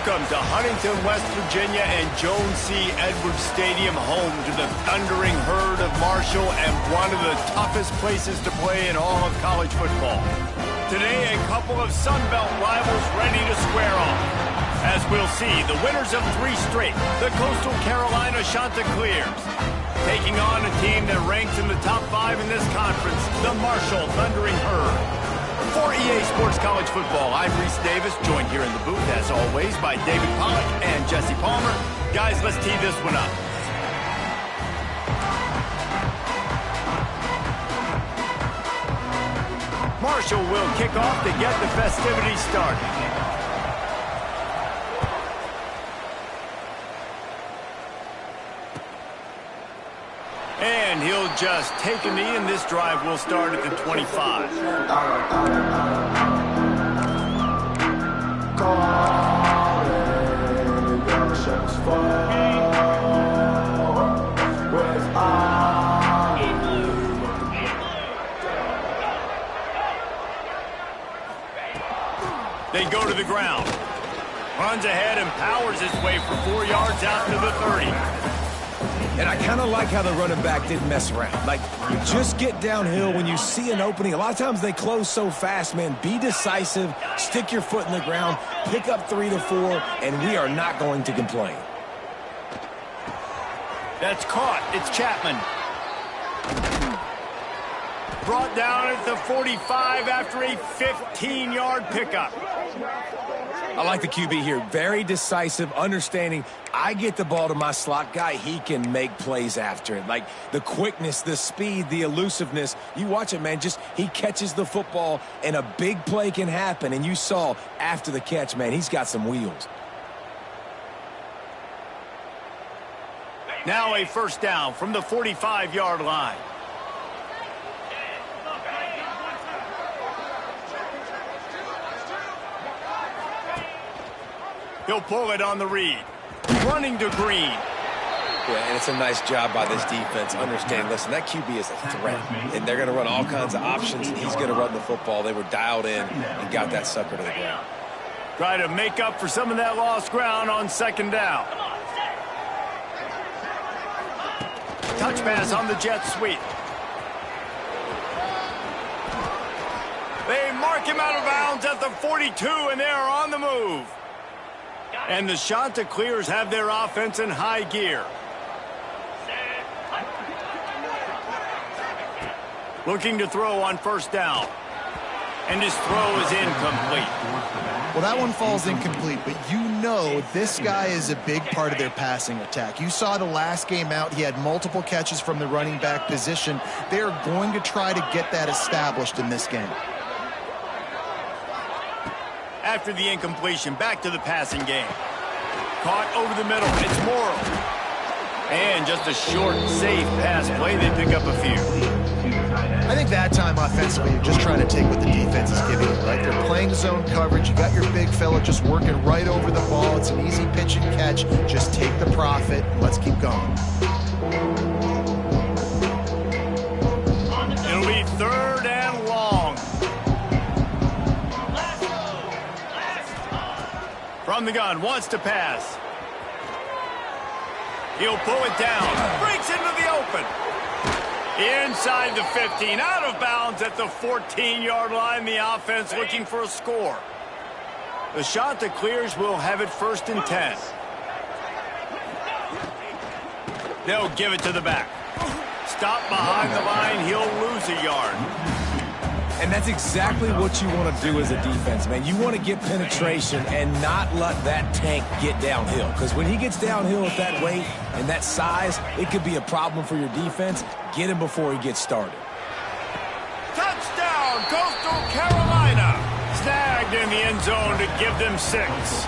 Welcome to Huntington, West Virginia and Jones C. Edwards Stadium, home to the thundering herd of Marshall and one of the toughest places to play in all of college football. Today, a couple of Sun Belt rivals ready to square off. As we'll see, the winners of 3 straight, the Coastal Carolina Chanticleers, taking on a team that ranks in the top 5 in this conference, the Marshall Thundering Herd. For EA Sports College Football, I'm Reese Davis, joined here in the booth, as always, by David Pollack and Jesse Palmer. Guys, let's tee this one up. Marshall will kick off to get the festivities started. And he'll just take a knee, and this drive will start at the 25. They go to the ground. Runs ahead and powers his way for 4 yards out to the 30. And I kind of like how the running back didn't mess around. Like, you just get downhill when you see an opening. A lot of times they close so fast, man. Be decisive, stick your foot in the ground, pick up 3 to 4, and we are not going to complain. That's caught. It's Chapman. Brought down at the 45 after a 15-yard pickup. I like the QB here. Very decisive, understanding I get the ball to my slot guy, he can make plays after it. Like the quickness, the speed, the elusiveness. You watch it, man. Just he catches the football and a big play can happen. And you saw after the catch, man, he's got some wheels. Now a first down from the 45-yard line. He'll pull it on the read. Running to Green. Yeah, and it's a nice job by this defense. Understand, listen, that QB is a threat. And they're going to run all kinds of options, and he's going to run the football. They were dialed in and got that sucker to the ground. Try to make up for some of that lost ground on second down. Touch pass on the jet sweep. They mark him out of bounds at the 42, and they are on the move. And the Chanticleers have their offense in high gear. Looking to throw on first down. And his throw is incomplete. Well, that one falls incomplete, but you know this guy is a big part of their passing attack. You saw the last game out. He had multiple catches from the running back position. They're going to try to get that established in this game. After the incompletion, back to the passing game. Caught over the middle. It's Morrow. And just a short, safe pass play. They pick up a few. I think that time offensively, you're just trying to take what the defense is giving you, right? They're playing zone coverage. You got your big fella just working right over the ball. It's an easy pitch and catch. Just take the profit and let's keep going. It'll be third and long. From the gun, wants to pass. He'll pull it down. Breaks into the open. Inside the 15, out of bounds at the 14-yard line. The offense looking for a score. The Chanticleers will have it first and 10. They'll give it to the back. Stop behind the line. He'll lose a yard. And that's exactly what you want to do as a defense, man. You want to get penetration and not let that tank get downhill. Because when he gets downhill at that weight and that size, it could be a problem for your defense. Get him before he gets started. Touchdown, Coastal Carolina. Snagged in the end zone to give them 6.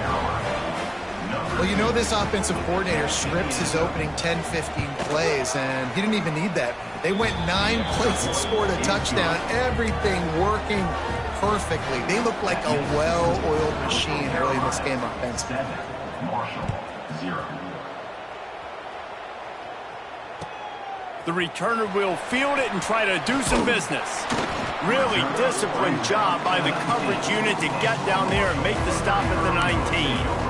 Well, you know this offensive coordinator scripts his opening 10, 15 plays, and he didn't even need that. They went 9 plays and scored a touchdown. Everything working perfectly. They look like a well-oiled machine early in this game offensively. The returner will field it and try to do some business. Really disciplined job by the coverage unit to get down there and make the stop at the 19.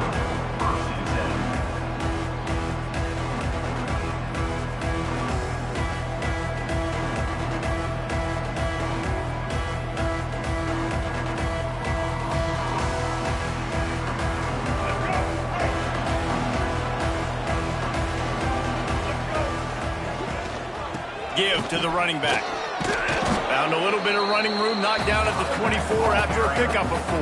give to the running back. Found a little bit of running room, knocked down at the 24 after a pickup of 4.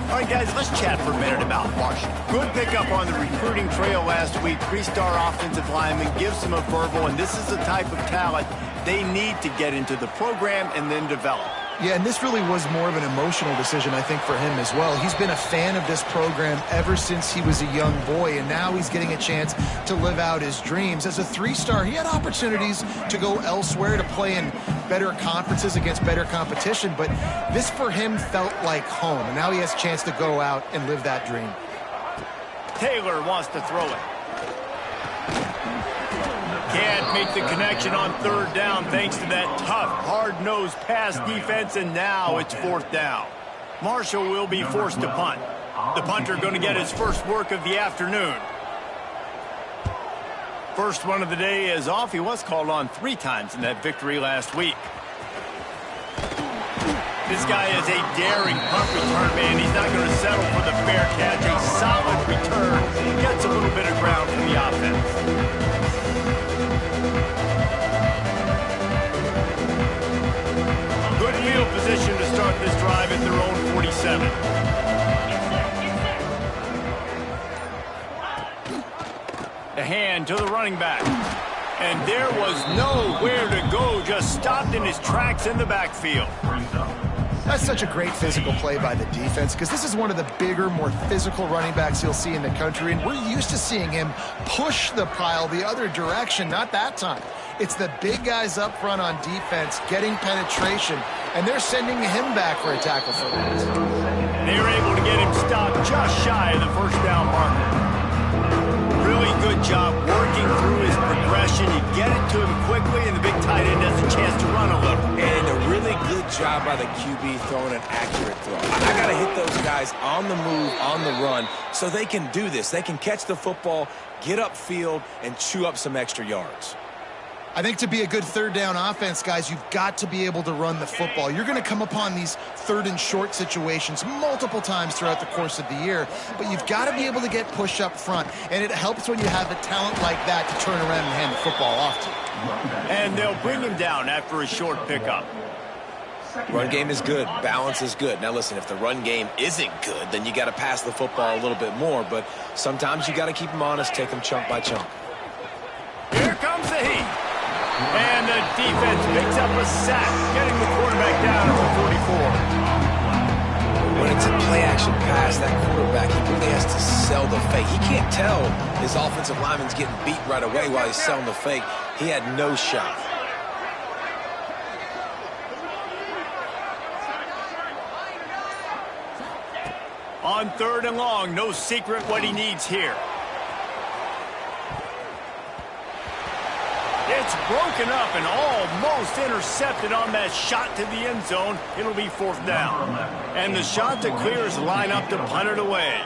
All right, guys, let's chat for a minute about Marshall. Good pickup on the recruiting trail last week. 3-star offensive lineman, gives them a verbal, and this is the type of talent they need to get into the program and then develop. Yeah, and this really was more of an emotional decision, I think, for him as well. He's been a fan of this program ever since he was a young boy, and now he's getting a chance to live out his dreams. As a 3-star, he had opportunities to go elsewhere, to play in better conferences against better competition, but this for him felt like home, and now he has a chance to go out and live that dream. Taylor wants to throw it. Can't make the connection on 3rd down thanks to that tough, hard-nosed pass defense, and now it's 4th down. Marshall will be forced to punt. The punter going to get his first work of the afternoon. First one of the day is off. He was called on 3 times in that victory last week. This guy is a daring punt return man. He's not going to settle for the fair catch. A solid return. Gets a little bit of ground from the offense. Good field position to start this drive at their own 47. The hand to the running back. And there was nowhere to go, just stopped in his tracks in the backfield. That's such a great physical play by the defense, because this is one of the bigger, more physical running backs you'll see in the country, and we're used to seeing him push the pile the other direction. Not that time. It's the big guys up front on defense getting penetration, and they're sending him back for a tackle for that. They were able to get him stopped just shy of the 1st down marker. Really good job working through his progression. You get it to him quickly, and the big tight end has a chance to run a little. And a really good job by the QB throwing an accurate throw. I got to hit those guys on the move, on the run, so they can do this. They can catch the football, get upfield, and chew up some extra yards. I think to be a good 3rd down offense, guys, you've got to be able to run the football. You're going to come upon these 3rd and short situations multiple times throughout the course of the year, but you've got to be able to get push up front, and it helps when you have a talent like that to turn around and hand the football off to. And they'll bring him down after a short pickup. Run game is good. Balance is good. Now, listen, if the run game isn't good, then you got to pass the football a little bit more, but sometimes you got to keep them honest, take them chunk by chunk. Here comes the heat. And the defense picks up a sack, getting the quarterback down at the 44. When it's a play-action pass, that quarterback, he really has to sell the fake. He can't tell his offensive lineman's getting beat right away while he's selling the fake. He had no shot. On 3rd and long, no secret what he needs here. It's broken up and almost intercepted on that shot to the end zone. It'll be 4th down. And the shot that clears line up to punt it away.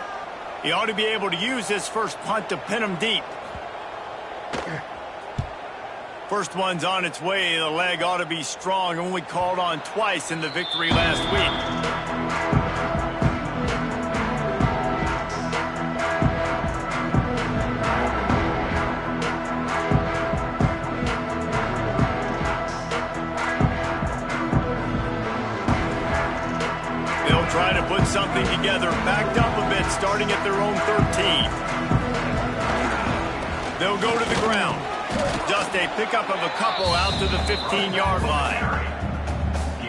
He ought to be able to use this first punt to pin him deep. First one's on its way. The leg ought to be strong. Only called on twice in the victory last week. Try to put something together, backed up a bit, starting at their own 13. They'll go to the ground. Just a pickup of a couple out to the 15-yard line.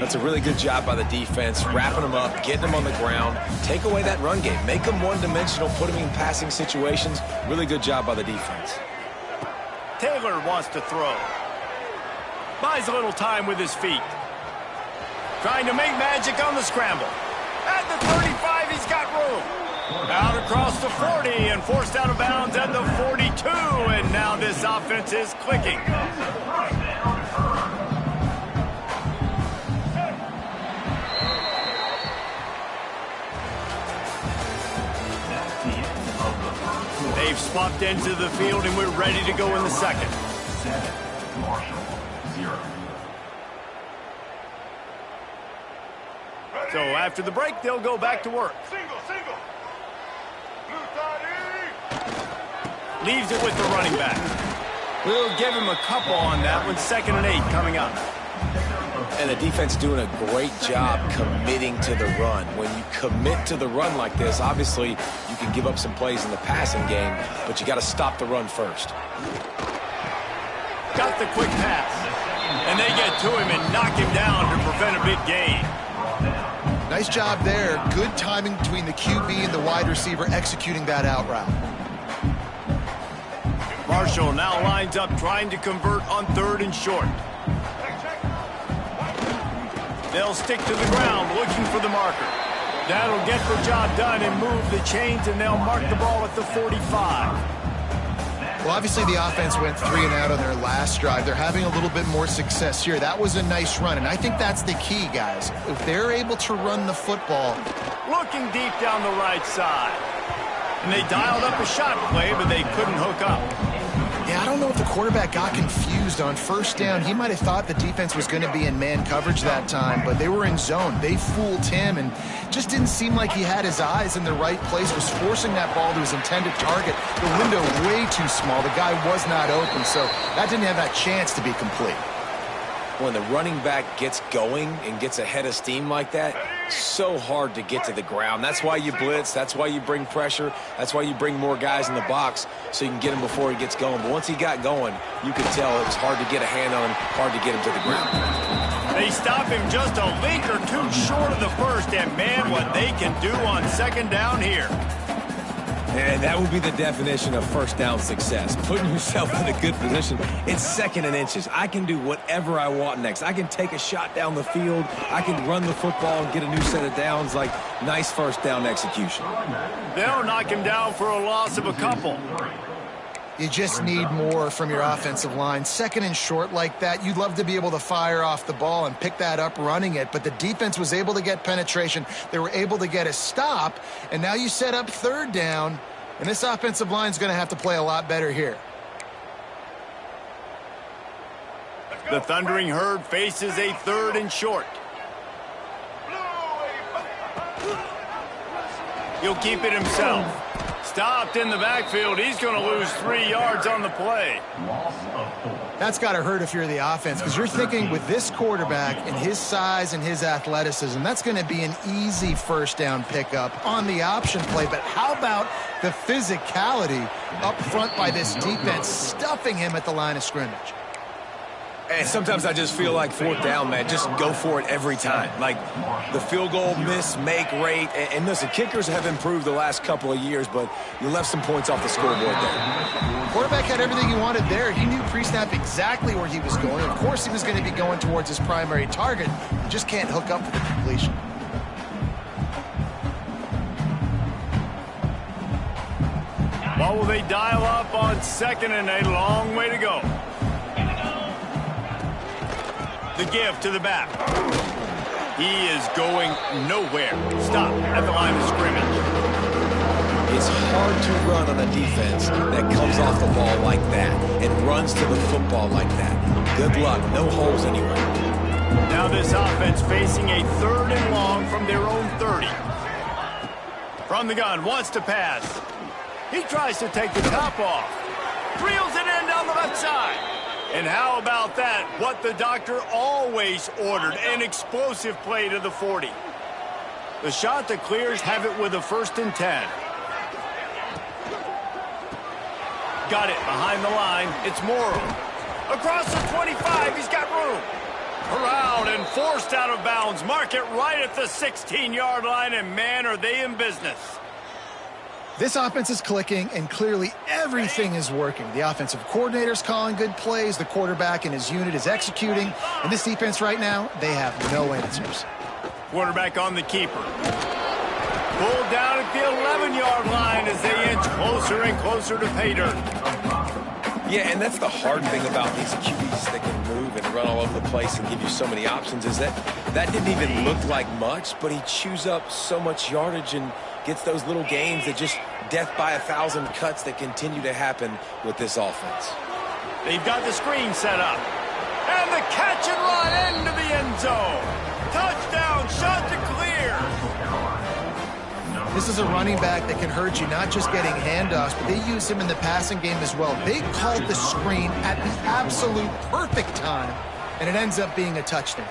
That's a really good job by the defense, wrapping them up, getting them on the ground, take away that run game, make them one-dimensional, put them in passing situations. Really good job by the defense. Taylor wants to throw. Buys a little time with his feet. Trying to make magic on the scramble. At the 35, he's got room. Out across the 40 and forced out of bounds at the 42. And now this offense is clicking. They've swapped into the field, and we're ready to go in the second. So after the break, they'll go back to work. Leaves it with the running back. We'll give him a couple on that one. 2nd and 8 coming up. And the defense doing a great job committing to the run. When you commit to the run like this, obviously you can give up some plays in the passing game, but you got to stop the run first. Got the quick pass. And they get to him and knock him down to prevent a big gain. Nice job there. Good timing between the QB and the wide receiver executing that out route. Marshall now lines up trying to convert on 3rd and short. They'll stick to the ground looking for the marker. That'll get the job done and move the chains, and they'll mark the ball at the 45. Well, obviously the offense went 3 and out on their last drive. They're having a little bit more success here. That was a nice run, and I think that's the key, guys. If they're able to run the football. Looking deep down the right side. And they dialed up a shot play, but they couldn't hook up. Yeah, I don't know if the quarterback got confused on 1st down. He might have thought the defense was going to be in man coverage that time, but they were in zone. They fooled him and just didn't seem like he had his eyes in the right place, was forcing that ball to his intended target. The window way too small. The guy was not open, so that didn't have that chance to be complete. When the running back gets going and gets ahead of steam like that, so hard to get to the ground. That's why you blitz. That's why you bring pressure. That's why you bring more guys in the box so you can get him before he gets going. But once he got going, you could tell it was hard to get a hand on him, hard to get him to the ground. They stop him just a link or two short of the first, and man, what they can do on 2nd down here. And that would be the definition of 1st down success. Putting yourself in a good position. It's 2nd and inches. I can do whatever I want next. I can take a shot down the field. I can run the football and get a new set of downs. Like, nice 1st down execution. They'll knock him down for a loss of a couple. You just need more from your offensive line. 2nd and short like that, you'd love to be able to fire off the ball and pick that up running it, but the defense was able to get penetration. They were able to get a stop, and now you set up 3rd down, and this offensive line is going to have to play a lot better here. The Thundering Herd faces a 3rd and short. He'll keep it himself. Stopped in the backfield. He's going to lose 3 yards on the play. That's got to hurt if you're the offense, because you're thinking with this quarterback and his size and his athleticism, that's going to be an easy 1st down pickup on the option play. But how about the physicality up front by this defense, stuffing him at the line of scrimmage? And sometimes I just feel like 4th down, man, just go for it every time. Like the field goal miss-make rate. And listen, kickers have improved the last couple of years, but you left some points off the scoreboard there. Quarterback had everything he wanted there. He knew pre-snap exactly where he was going. Of course, he was going to be going towards his primary target. He just can't hook up for the completion. What will they dial up on 2nd and a long way to go? The give to the back. He is going nowhere. Stop at the line of scrimmage. It's hard to run on a defense that comes off the ball like that and runs to the football like that. Good luck. No holes anywhere. Now this offense facing a 3rd and long from their own 30. From the gun, wants to pass. He tries to take the top off. Reels it in down the left side. And how about that? What the doctor always ordered, an explosive play to the 40. The shot that clears have it with a 1st and 10. Got it behind the line. It's Morrow. Across the 25, he's got room. Around and forced out of bounds. Mark it right at the 16-yard line, and man, are they in business. This offense is clicking, and clearly everything is working. The offensive coordinator's calling good plays. The quarterback and his unit is executing. And this defense right now, they have no answers. Quarterback on the keeper. Pulled down at the 11-yard line as they inch closer and closer to pay dirt. Yeah, and that's the hard thing about these QBs that can move and run all over the place and give you so many options is that didn't even look like much, but he chews up so much yardage and gets those little gains that just death by 1,000 cuts that continue to happen with this offense. They've got the screen set up. And the catch and run into the end zone. Touchdown, shot to clear. This is a running back that can hurt you, not just getting handoffs, but they use him in the passing game as well. They called the screen at the absolute perfect time, and it ends up being a touchdown.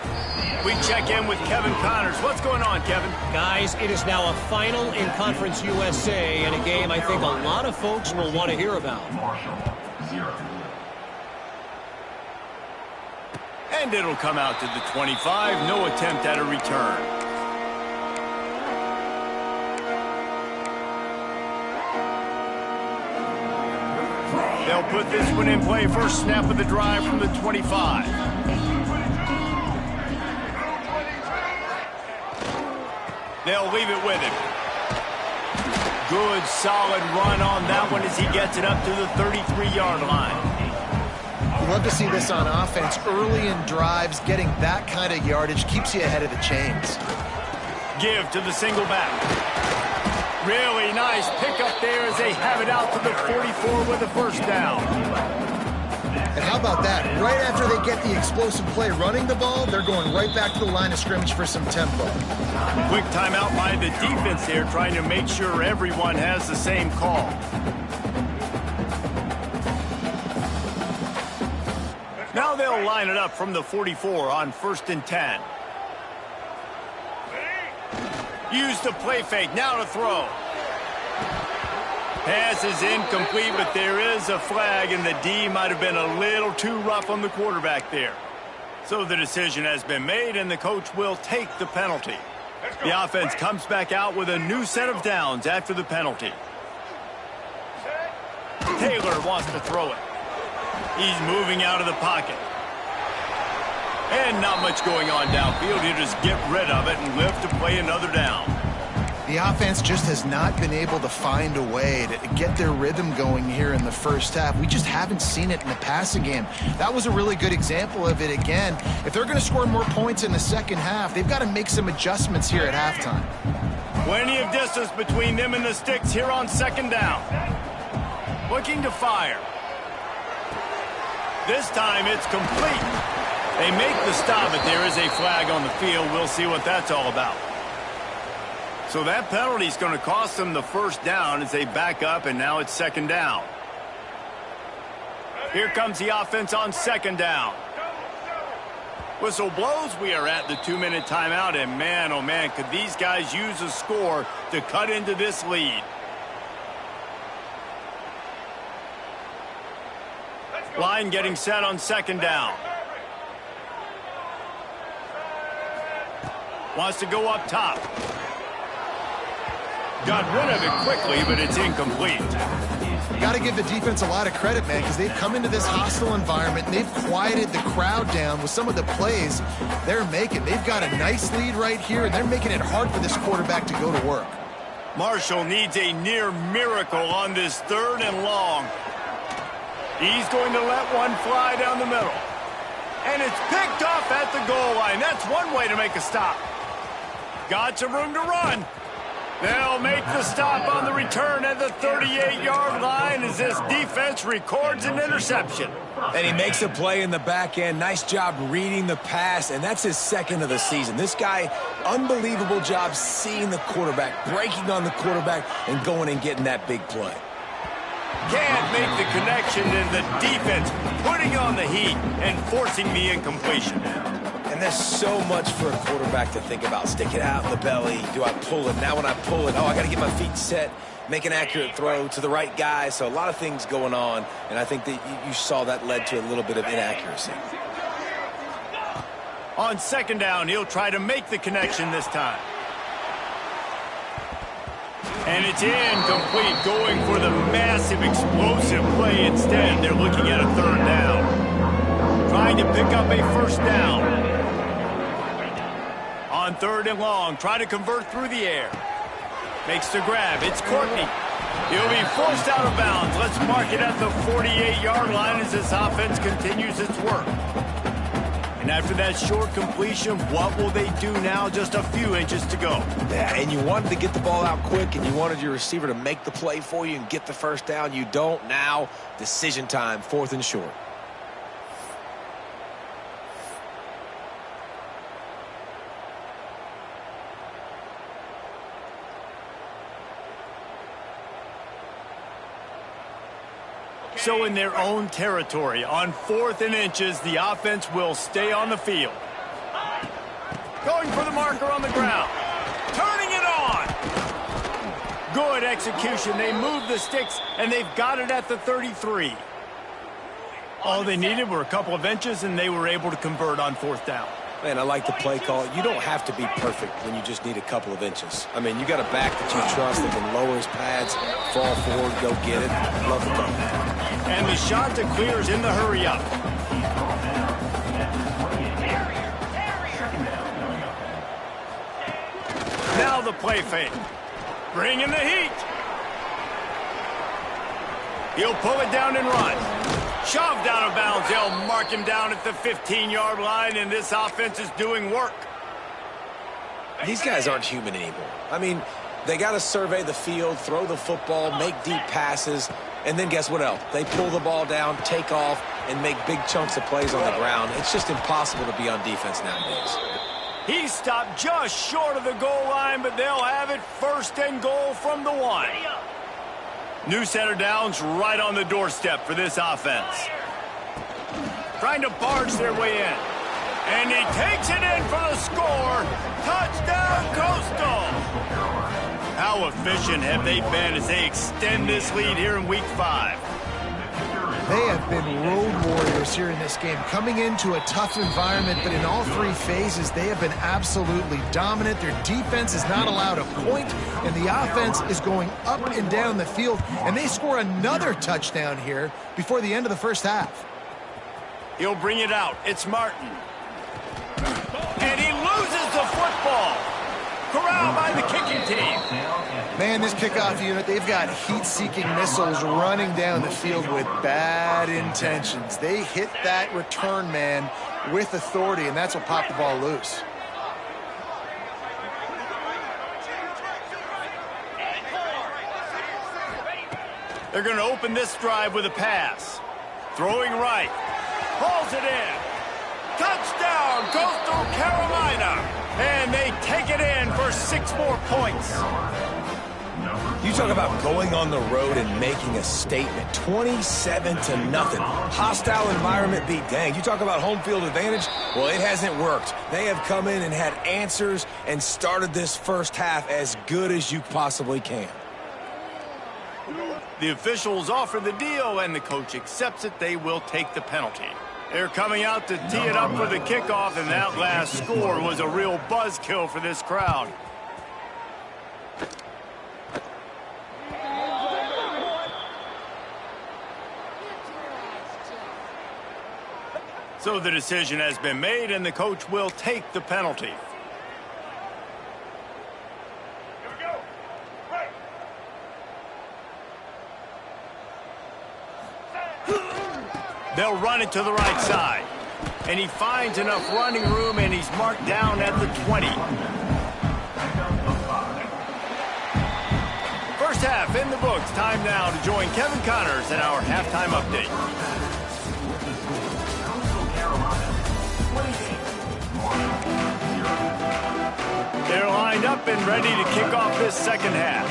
We check in with Kevin Connors. What's going on, Kevin? Guys, it is now a final in Conference USA, and a game I think a lot of folks will want to hear about. And it'll come out to the 25. No attempt at a return. They'll put this one in play. First snap of the drive from the 25. They'll leave it with him. Good, solid run on that one as he gets it up to the 33-yard line. You love to see this on offense. Early in drives, getting that kind of yardage keeps you ahead of the chains. Give to the single back. Really nice pickup there as they have it out to the 44 with a first down. And how about that? Right after they get the explosive play running the ball, they're going right back to the line of scrimmage for some tempo. Quick timeout by the defense there, trying to make sure everyone has the same call. Now they'll line it up from the 44 on 1st and 10. Use the play fake, now to throw. Pass is incomplete, but there is a flag, and the D might have been a little too rough on the quarterback there. So the decision has been made, and the coach will take the penalty. The offense comes back out with a new set of downs after the penalty. Taylor wants to throw it. He's moving out of the pocket. And not much going on downfield. He'll just get rid of it and live to play another down. The offense just has not been able to find a way to get their rhythm going here in the first half. We just haven't seen it in the passing game. That was a really good example of it again. If they're going to score more points in the second half, they've got to make some adjustments here at halftime. Plenty of distance between them and the sticks here on 2nd down. Looking to fire. This time it's complete. They make the stop, but there is a flag on the field. We'll see what that's all about. So that penalty is going to cost them the first down as they back up, and now it's 2nd down. Here comes the offense on 2nd down. Whistle blows. We are at the 2-minute timeout, and man, oh man, could these guys use a score to cut into this lead. Line getting set on 2nd down. Wants to go up top. Got rid of it quickly, but it's incomplete. Got to give the defense a lot of credit, man, because they've come into this hostile environment and they've quieted the crowd down with some of the plays they're making. They've got a nice lead right here, and they're making it hard for this quarterback to go to work. Marshall needs a near miracle on this 3rd and long. He's going to let one fly down the middle. And it's picked off at the goal line. That's one way to make a stop. Got some room to run. They'll make the stop on the return at the 38-yard line as this defense records an interception. And he makes a play in the back end. Nice job reading the pass, and that's his 2nd of the season. This guy, unbelievable job seeing the quarterback, breaking on the quarterback, and going and getting that big play. Can't make the connection, and the defense putting on the heat and forcing the incompletion. And there's so much for a quarterback to think about. Stick it out in the belly. Do I pull it? Now when I pull it, I got to get my feet set, make an accurate throw to the right guy. So a lot of things going on, and I think that you saw that led to a little bit of inaccuracy. On 2nd down, he'll try to make the connection this time. And it's incomplete, going for the massive explosive play instead. They're looking at a 3rd down. Trying to pick up a 1st down. On 3rd and long, try to convert through the air. Makes the grab. It's Courtney. He'll be forced out of bounds. Let's mark it at the 48-yard line as this offense continues its work. And after that short completion, what will they do now? Just a few inches to go. Yeah, and you wanted to get the ball out quick, and you wanted your receiver to make the play for you and get the first down. You don't now. Decision time, 4th and short. so in their own territory. On 4th and inches, the offense will stay on the field. Going for the marker on the ground. Turning it on. Good execution. They moved the sticks, and they've got it at the 33. All they needed were a couple of inches, and they were able to convert on 4th down. Man, I like the play call. You don't have to be perfect when you just need a couple of inches. I mean, you got a back that you trust that can lower his pads, fall forward, go get it. Love the call. And the shot to clear is in the hurry up. Now the play fake. Bring in the heat. He'll pull it down and run. Shoved out of bounds. They'll mark him down at the 15-yard line, and this offense is doing work. These guys aren't human anymore. I mean, they got to survey the field, throw the football, make deep passes, and then guess what else? They pull the ball down, take off, and make big chunks of plays on the ground. It's just impossible to be on defense nowadays. He stopped just short of the goal line, but they'll have it 1st and goal from the 1. New center downs right on the doorstep for this offense. Trying to barge their way in. And he takes it in for the score. Touchdown, Coastal! How efficient have they been as they extend this lead here in Week 5? They have been road warriors here in this game, coming into a tough environment, but in all 3 phases, they have been absolutely dominant. Their defense is not allowed a point, and the offense is going up and down the field, and they score another touchdown here before the end of the first half. He'll bring it out. It's Martin. And he loses the football. Corralled by the kicking team. Man, this kickoff unit, they've got heat-seeking missiles running down the field with bad intentions. They hit that return man with authority, and that's what popped the ball loose. They're going to open this drive with a pass. Throwing right. Pulls it in. Touchdown, Coastal Carolina. And they take it in for 6 more points. You talk about going on the road and making a statement. 27-0. Hostile environment be dang. You talk about home field advantage. Well, it hasn't worked. They have come in and had answers and started this first half as good as you possibly can. The officials offer the deal, and the coach accepts it. They will take the penalty. They're coming out to tee it up for the kickoff, and that last score was a real buzzkill for this crowd. So the decision has been made, and the coach will take the penalty. They'll run it to the right side. And he finds enough running room, and he's marked down at the 20. First half in the books. Time now to join Kevin Connors in our halftime update. They're lined up and ready to kick off this second half.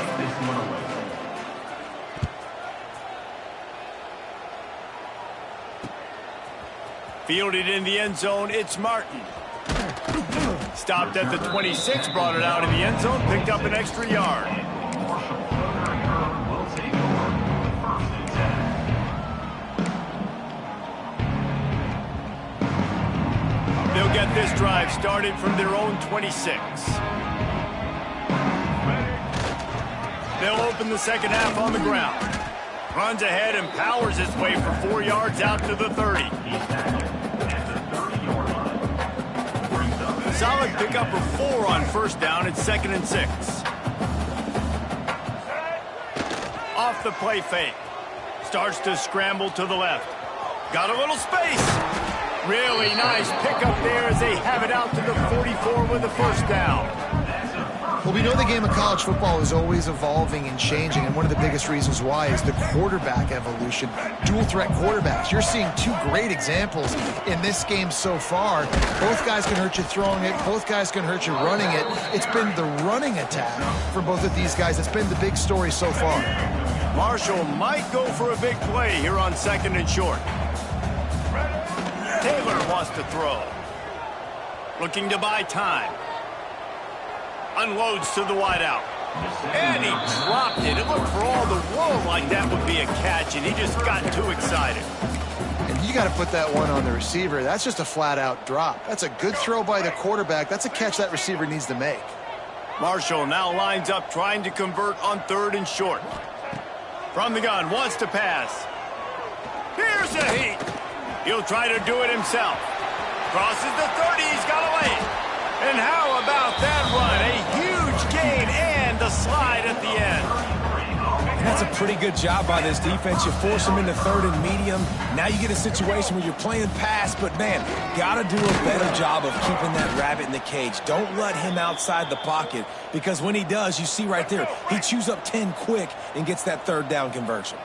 Fielded in the end zone, it's Martin. Stopped at the 26, brought it out in the end zone, picked up an extra yard. They'll get this drive started from their own 26. They'll open the second half on the ground. Runs ahead and powers his way for 4 yards out to the 30. Solid pickup of 4 on first down. It's 2nd and 6. Off the play fake. Starts to scramble to the left. Got a little space. Really nice pickup there as they have it out to the 44 with the first down. Well, we know the game of college football is always evolving and changing, and one of the biggest reasons why is the quarterback evolution. Dual threat quarterbacks. You're seeing 2 great examples in this game so far. Both guys can hurt you throwing it. Both guys can hurt you running it. It's been the running attack for both of these guys that's been the big story so far. Marshall might go for a big play here on 2nd and short. Taylor wants to throw. Looking to buy time. Unloads to the wideout. And he dropped it. It looked for all the world like that would be a catch, and he just got too excited. And you got to put that one on the receiver. That's just a flat-out drop. That's a good throw by the quarterback. That's a catch that receiver needs to make. Marshall now lines up trying to convert on 3rd and short. From the gun, wants to pass. Here's a heat. He'll try to do it himself. Crosses the 30, he's got away. And how about that run? A huge gain and the slide at the end. And that's a pretty good job by this defense. You force them into 3rd and medium. Now you get a situation where you're playing pass, but man, got to do a better job of keeping that rabbit in the cage. Don't let him outside the pocket, because when he does, you see right there, he chews up 10 quick and gets that 3rd down conversion.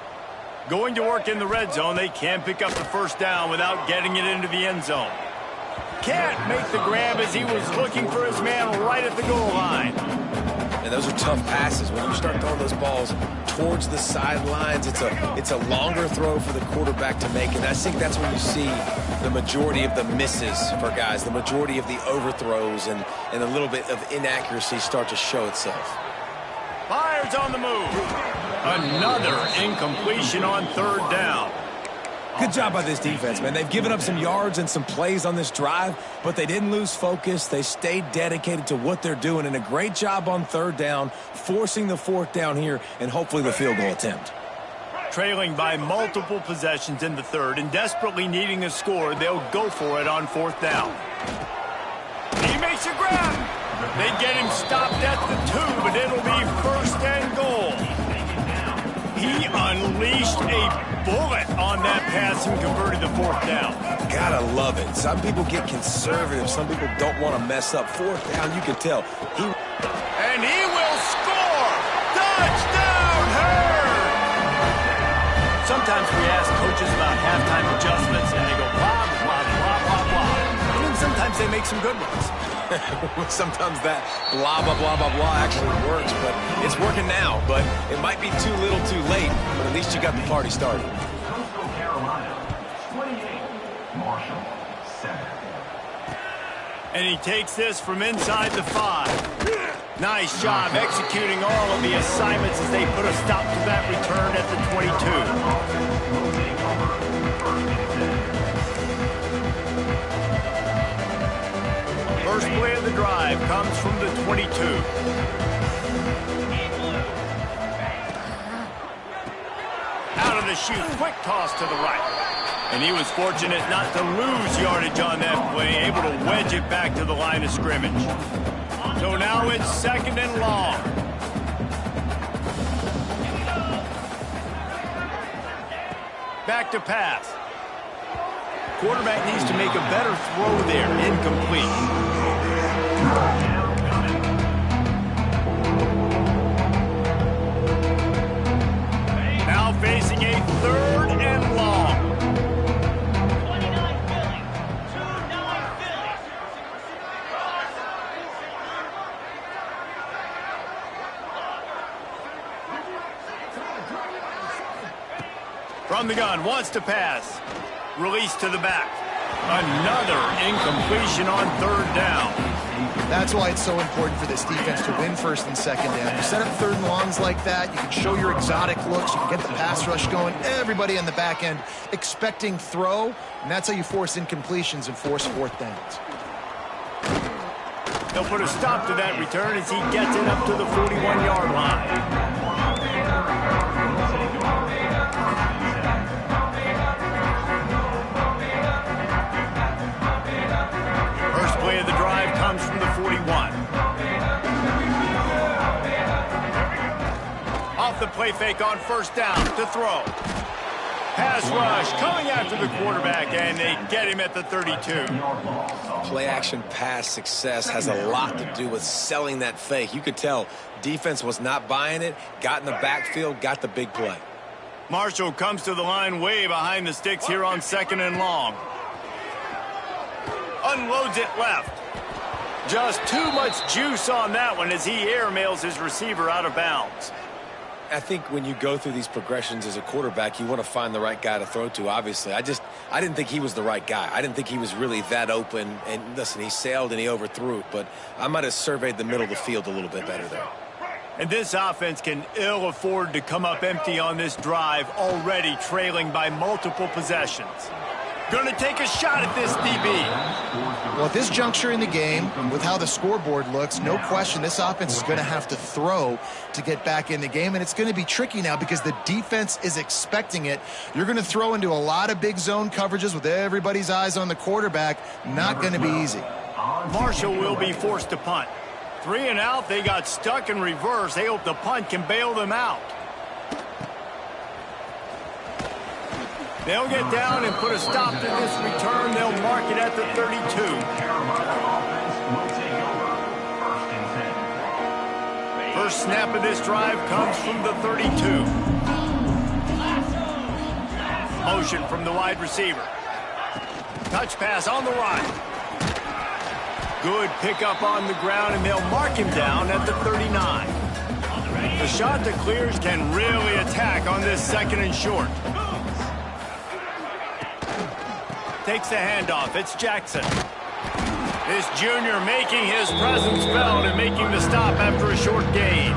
Going to work in the red zone, they can't pick up the 1st down without getting it into the end zone. Can't make the grab as he was looking for his man right at the goal line. And those are tough passes. When you start throwing those balls towards the sidelines, it's a longer throw for the quarterback to make. And I think that's when you see the majority of the misses for guys, the majority of the overthrows and a little bit of inaccuracy start to show itself. Fires on the move. Another incompletion on 3rd down. Good job by this defense, man. They've given up some yards and some plays on this drive, but they didn't lose focus. They stayed dedicated to what they're doing, and a great job on 3rd down, forcing the 4th down here, and hopefully the field goal attempt. Trailing by multiple possessions in the 3rd and desperately needing a score, they'll go for it on 4th down. He makes a grab. They get him stopped at the 2, but it'll be 1st and goal. He unleashed a bullet on that pass and converted the 4th down. Gotta love it. Some people get conservative. Some people don't want to mess up. 4th down, you can tell. And he will score! Touchdown, Hurd! Sometimes we ask coaches about halftime adjustments, and they go blah, blah, blah, blah, blah. And then sometimes they make some good ones. Sometimes that blah, blah, blah, blah, blah actually works, but it's working now. But it might be too little too late, but at least you got the party started. And he takes this from inside the 5. Nice job executing all of the assignments as they put a stop to that return at the 22. First play of the drive comes from the 22. Out of the chute, quick toss to the right. And he was fortunate not to lose yardage on that play, able to wedge it back to the line of scrimmage. So now it's 2nd and long. Back to pass. Quarterback needs to make a better throw there. Incomplete. Now facing a 3rd and long. From the gun, wants to pass. Release to the back. Another incompletion on 3rd down. That's why it's so important for this defense to win 1st and 2nd down. You set up 3rd and longs like that, you can show your exotic looks, you can get the pass rush going, everybody on the back end expecting throw, and that's how you force incompletions and force 4th downs. They'll put a stop to that return as he gets it up to the 41-yard line. Play of the drive comes from the 41. Off the play fake on 1st down to throw. Pass rush coming after the quarterback, and they get him at the 32. Play action pass success has a lot to do with selling that fake. You could tell defense was not buying it, got in the backfield, got the big play. Marshall comes to the line way behind the sticks here on 2nd and long. Unloads it left. Just too much juice on that one as he airmails his receiver out of bounds. I think when you go through these progressions as a quarterback, you want to find the right guy to throw to, obviously. I didn't think he was the right guy. I didn't think he was really that open. And listen, he sailed and he overthrew it, but I might have surveyed the middle of the field a little bit better there. And this offense can ill afford to come up empty on this drive, already trailing by multiple possessions. Going to take a shot at this DB. Well, at this juncture in the game, with how the scoreboard looks, no question this offense is going to have to throw to get back in the game, and it's going to be tricky now because the defense is expecting it. You're going to throw into a lot of big zone coverages with everybody's eyes on the quarterback. Not going to be easy. Marshall will be forced to punt. 3 and out, they got stuck in reverse. They hope the punt can bail them out. They'll get down and put a stop to this return. They'll mark it at the 32. First snap of this drive comes from the 32. Motion from the wide receiver. Touch pass on the right. Good pickup on the ground, and they'll mark him down at the 39. The shot that clears can really attack on this 2nd and short. Takes the handoff. It's Jackson. This junior making his presence felt and making the stop after a short gain.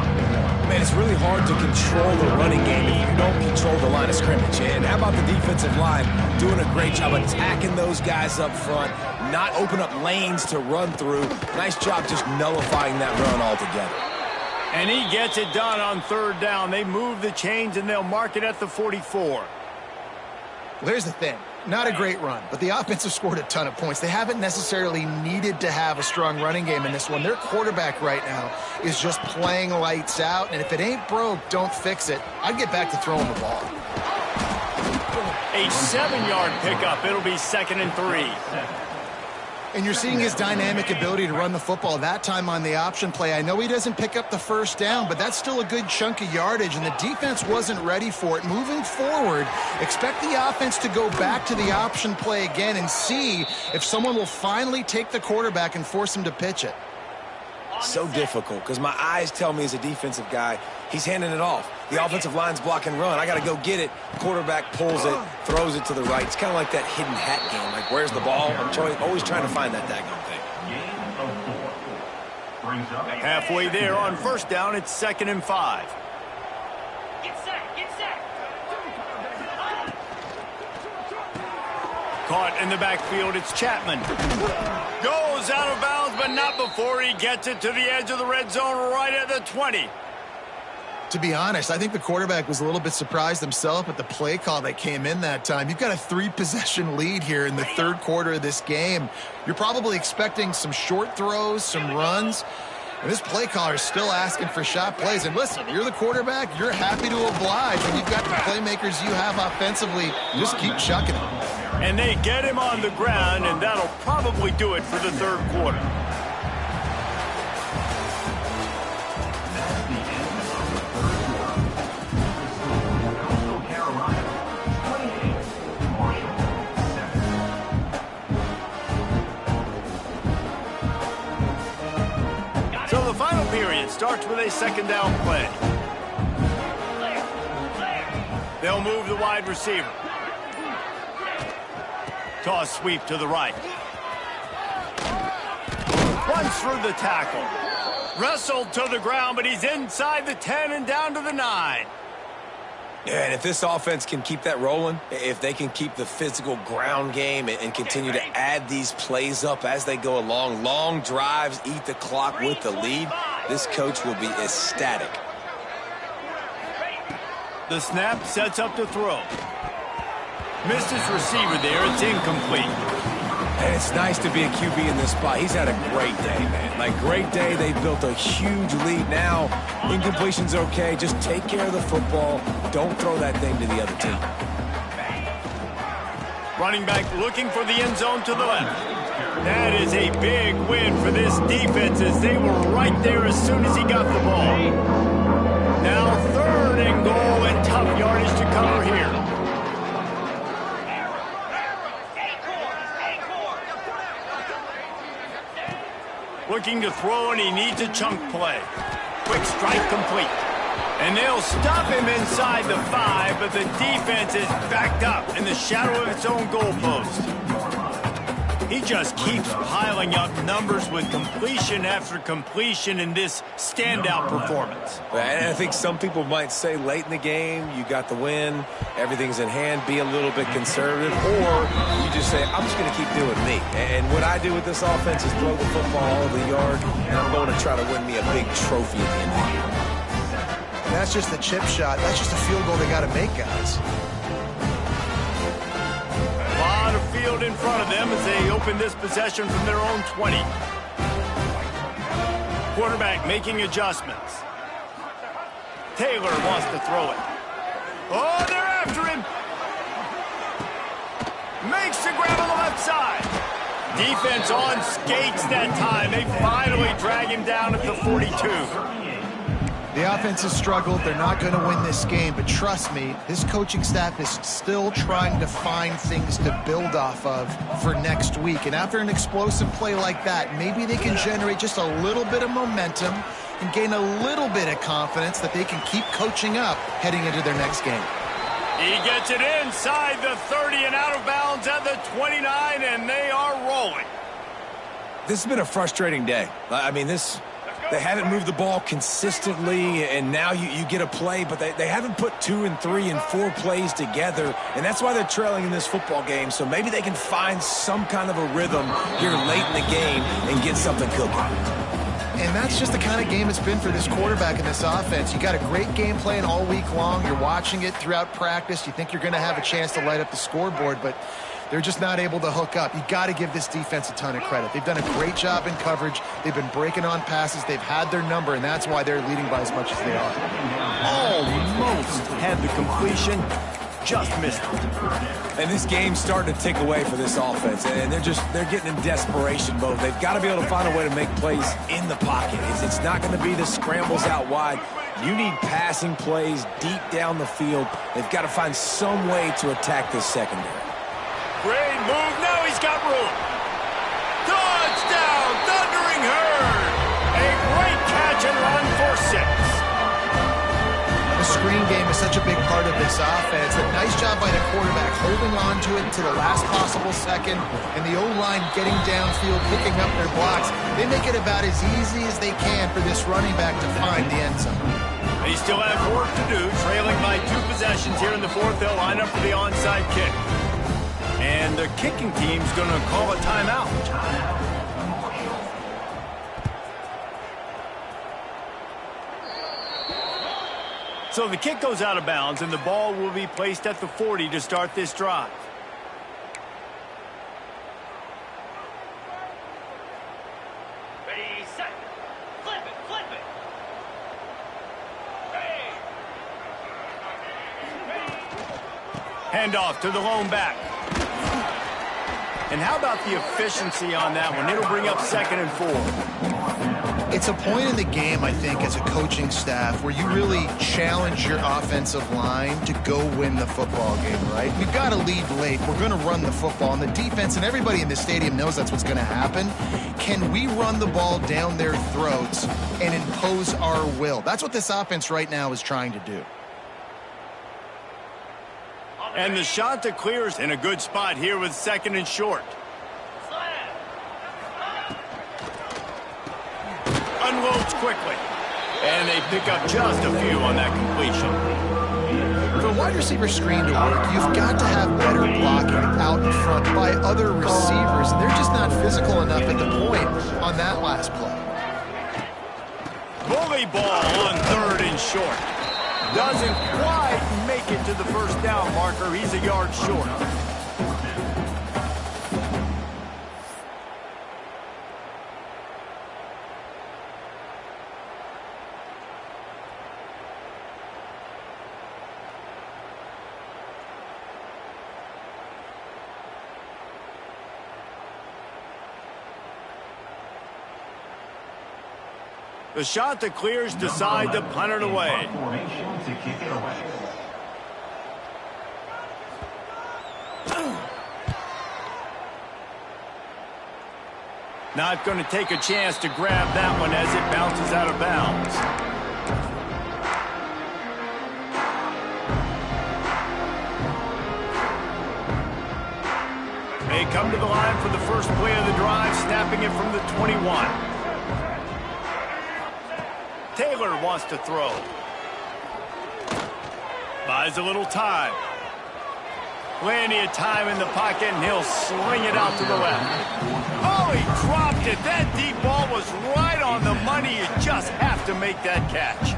Man, it's really hard to control the running game if you don't control the line of scrimmage. And how about the defensive line doing a great job attacking those guys up front, not open up lanes to run through. Nice job just nullifying that run altogether. And he gets it done on 3rd down. They move the chains, and they'll mark it at the 44. Well, here's the thing. Not a great run, but the offense has scored a ton of points. They haven't necessarily needed to have a strong running game in this one. Their quarterback right now is just playing lights out, and if it ain't broke, don't fix it. I'd get back to throwing the ball. A 7-yard pickup. It'll be 2nd and 3. And you're seeing his dynamic ability to run the football, that time on the option play. I know he doesn't pick up the 1st down, but that's still a good chunk of yardage, and the defense wasn't ready for it. Moving forward, expect the offense to go back to the option play again and see if someone will finally take the quarterback and force him to pitch it. So difficult because my eyes tell me as a defensive guy, he's handing it off. The offensive line's block and run. I got to go get it. Quarterback pulls it, throws it to the right. It's kind of like that hidden hat game. Like, where's the ball? I'm always trying to find that daggone thing. Halfway there on 1st down, it's 2nd and 5. Caught in the backfield, it's Chapman. Goes out of bounds, but not before he gets it to the edge of the red zone right at the 20. To be honest, I think the quarterback was a little bit surprised himself at the play call that came in that time. You've got a 3-possession lead here in the 3rd quarter of this game. You're probably expecting some short throws, some runs. And this play caller is still asking for shot plays. And listen, you're the quarterback. You're happy to oblige. When you've got the playmakers you have offensively, just keep chucking them. And they get him on the ground, and that'll probably do it for the 3rd quarter. So the final period starts with a 2nd down play. They'll move the wide receiver. Toss sweep to the right. Runs through the tackle. Wrestled to the ground, but he's inside the 10 and down to the 9. Yeah, and if this offense can keep that rolling, if they can keep the physical ground game and continue to add these plays up as they go along, long drives, eat the clock with the lead, this coach will be ecstatic. The snap sets up to throw. Missed his receiver there. It's incomplete. And it's nice to be a QB in this spot. He's had a great day, man. Like, great day. They built a huge lead. Now, incompletion's okay. Just take care of the football. Don't throw that thing to the other team. Running back looking for the end zone to the left. That is a big win for this defense as they were right there as soon as he got the ball. Now 3rd and goal and tough yardage to cover here. Looking to throw, and he needs a chunk play. Quick strike complete. And they'll stop him inside the 5, but the defense is backed up in the shadow of its own goalpost. He just keeps piling up numbers with completion after completion in this standout performance. And I think some people might say late in the game, you got the win, everything's in hand, be a little bit conservative, or you just say, I'm just going to keep doing me. And what I do with this offense is throw the football all over the yard, and I'm going to try to win me a big trophy at the end of the year. And that's just the chip shot. That's just a field goal they got to make, guys. Field in front of them as they open this possession from their own 20. Quarterback making adjustments. Taylor wants to throw it. Oh, they're after him. Makes the grab on the left side. Defense on skates that time. They finally drag him down at the 42. The offense has struggled. They're not going to win this game, but trust me, this coaching staff is still trying to find things to build off of for next week. And after an explosive play like that, maybe they can generate just a little bit of momentum and gain a little bit of confidence that they can keep coaching up heading into their next game. He gets it inside the 30 and out of bounds at the 29, and they are rolling. This has been a frustrating day. I mean, they haven't moved the ball consistently, and now you get a play, but they haven't put 2 and 3 and 4 plays together, and that's why they're trailing in this football game. So maybe they can find some kind of a rhythm here late in the game and get something cooking. And that's just the kind of game it's been for this quarterback and this offense. You got a great game plan all week long. You're watching it throughout practice. You think you're going to have a chance to light up the scoreboard, but they're just not able to hook up. You got to give this defense a ton of credit. They've done a great job in coverage. They've been breaking on passes. They've had their number, and that's why they're leading by as much as they are. Almost had the completion, just missed it. And this game's starting to tick away for this offense, and they're getting in desperation mode. They've got to be able to find a way to make plays in the pocket. It's not going to be the scrambles out wide. You need passing plays deep down the field. They've got to find some way to attack this secondary. Great move. Now he's got room. Touchdown, Thundering Herd. A great catch and run for 6. The screen game is such a big part of this offense. A nice job by the quarterback holding on to it to the last possible second, and the O-line getting downfield, picking up their blocks. They make it about as easy as they can for this running back to find the end zone. They still have work to do, trailing by 2 possessions here in the 4th. They'll line up for the onside kick. And the kicking team's going to call a timeout. So the kick goes out of bounds, and the ball will be placed at the 40 to start this drive. Ready, set. Flip it, flip it. Handoff to the lone back. And how about the efficiency on that one? It'll bring up 2nd and 4. It's a point in the game, I think, as a coaching staff where you really challenge your offensive line to go win the football game, right? We've got to lead late. We're going to run the football. And the defense and everybody in the stadium knows that's what's going to happen. Can we run the ball down their throats and impose our will? That's what this offense right now is trying to do. And the shot to clears in a good spot here with 2nd and short. Unloads quickly. And they pick up just a few on that completion. For a wide receiver screen to work, you've got to have better blocking out in front by other receivers. They're just not physical enough at the point on that last play. Bully ball on 3rd and short. Doesn't quite make it to the first down marker. He's a yard short. The shot that clears decide to punt it away. Not going to take a chance to grab that one as it bounces out of bounds. come to the line for the first play of the drive, snapping it from the 21. Taylor wants to throw. Buys a little time. Plenty of time in the pocket, and he'll sling it out to the left. Oh, he dropped it. That deep ball was right on the money. You just have to make that catch.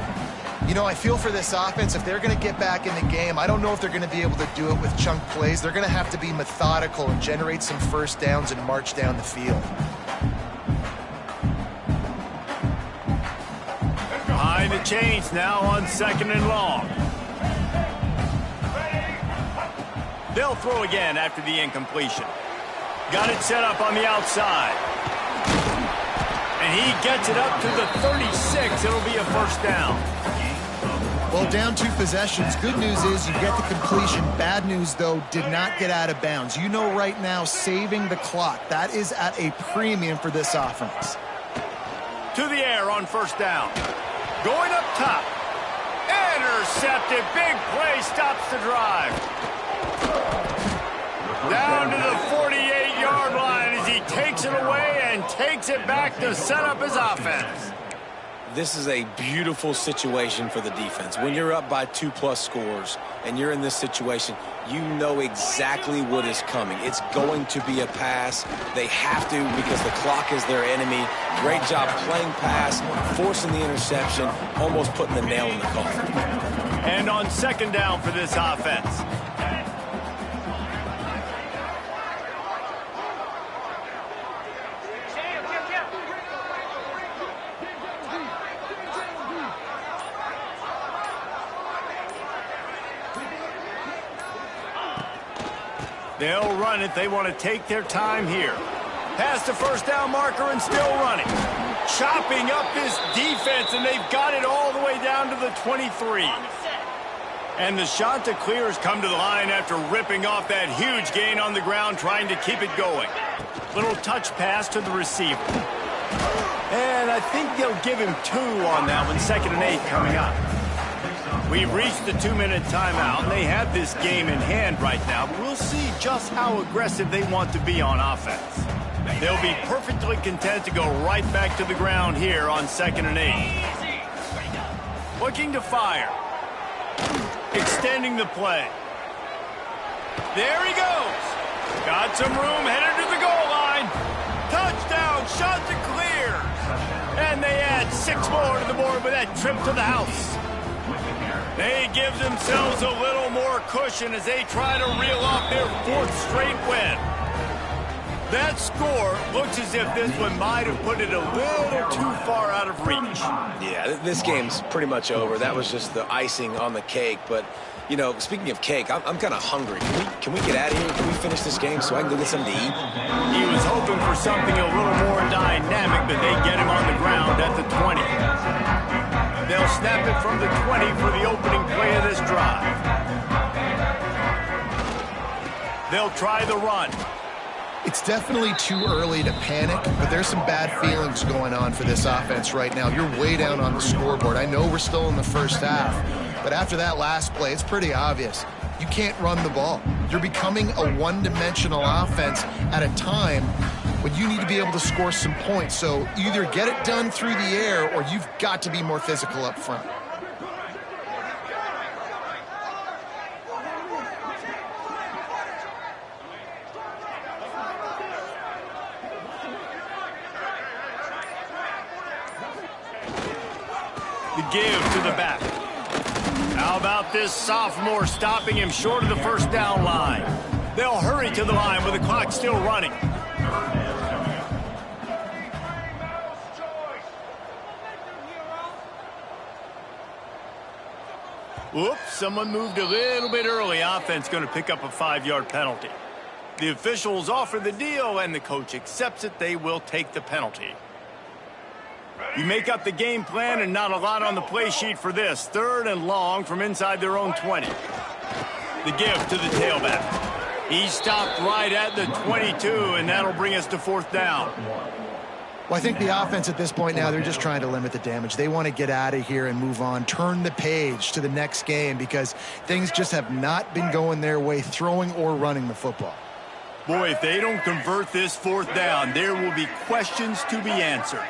You know, I feel for this offense, if they're going to get back in the game, I don't know if they're going to be able to do it with chunk plays. They're going to have to be methodical and generate some first downs and march down the field. Behind the chains now on 2nd and long. They'll throw again after the incompletion. Got it set up on the outside. And he gets it up to the 36. It'll be a first down. Well, down 2 possessions. Good news is you get the completion. Bad news, though, did not get out of bounds. You know right now, saving the clock, that is at a premium for this offense. To the air on first down. Going up top. Intercepted. Big play stops the drive. Down to the 48-yard line as he takes it away and takes it back to set up his offense. This is a beautiful situation for the defense. When you're up by 2+ scores and you're in this situation, you know exactly what is coming. It's going to be a pass. They have to because the clock is their enemy. Great job playing pass, forcing the interception, almost putting the nail in the coffin. And on 2nd down for this offense. They'll run it. They want to take their time here. Past the first down marker and still running. Chopping up this defense, and they've got it all the way down to the 23. And the Chanticleers come to the line after ripping off that huge gain on the ground, trying to keep it going. Little touch pass to the receiver. And I think they'll give him 2 on that one. 2nd and 8 coming up. We've reached the 2-minute timeout, and they have this game in hand right now. But we'll see just how aggressive they want to be on offense. They'll be perfectly content to go right back to the ground here on 2nd and 8. Looking to fire. Extending the play. There he goes. Got some room, headed to the goal line. Touchdown, Chanticleers. And they add 6 more to the board with that trip to the house. They give themselves a little more cushion as they try to reel off their 4th straight win. That score looks as if this one might have put it a little too far out of reach. Yeah, this game's pretty much over. That was just the icing on the cake. But, you know, speaking of cake, I'm kind of hungry. Can we get out of here? Can we finish this game so I can go get something to eat? He was hoping for something a little more dynamic, but they get him on the ground at the 20. They'll snap it from the 20 for the opening play of this drive. They'll try the run. It's definitely too early to panic, but there's some bad feelings going on for this offense right now. You're way down on the scoreboard. I know we're still in the first half, but after that last play, it's pretty obvious. You can't run the ball. You're becoming a one-dimensional offense at a time when you need to be able to score some points. So either get it done through the air or you've got to be more physical up front. The give to the back. How about this sophomore stopping him short of the first down line? They'll hurry to the line with the clock still running. Whoops, someone moved a little bit early. Offense going to pick up a 5-yard penalty. The officials offer the deal, and the coach accepts it. They will take the penalty. You make up the game plan, and not a lot on the play sheet for this. 3rd and long from inside their own 20. The give to the tailback. He stopped right at the 22, and that'll bring us to 4th down. Well, I think the offense at this point now, they're just trying to limit the damage. They want to get out of here and move on, turn the page to the next game because things just have not been going their way, throwing or running the football. Boy, if they don't convert this fourth down, there will be questions to be answered.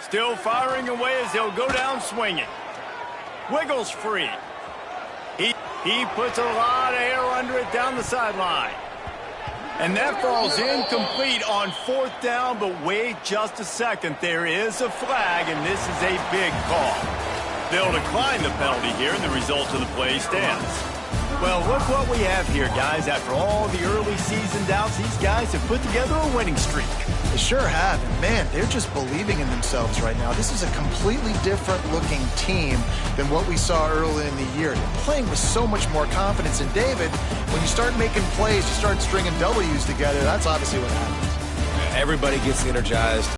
Still firing away as he'll go down swinging. Wiggles free. He puts a lot of air under it down the sideline. And that falls incomplete on fourth down, but wait just a second. There is a flag, and this is a big call. They'll decline the penalty here, and the result of the play stands. Well, look what we have here, guys. After all the early season doubts, these guys have put together a winning streak. They sure have, and man, they're just believing in themselves right now. This is a completely different-looking team than what we saw early in the year. They're playing with so much more confidence. And David, when you start making plays, you start stringing W's together, that's obviously what happens. Everybody gets energized.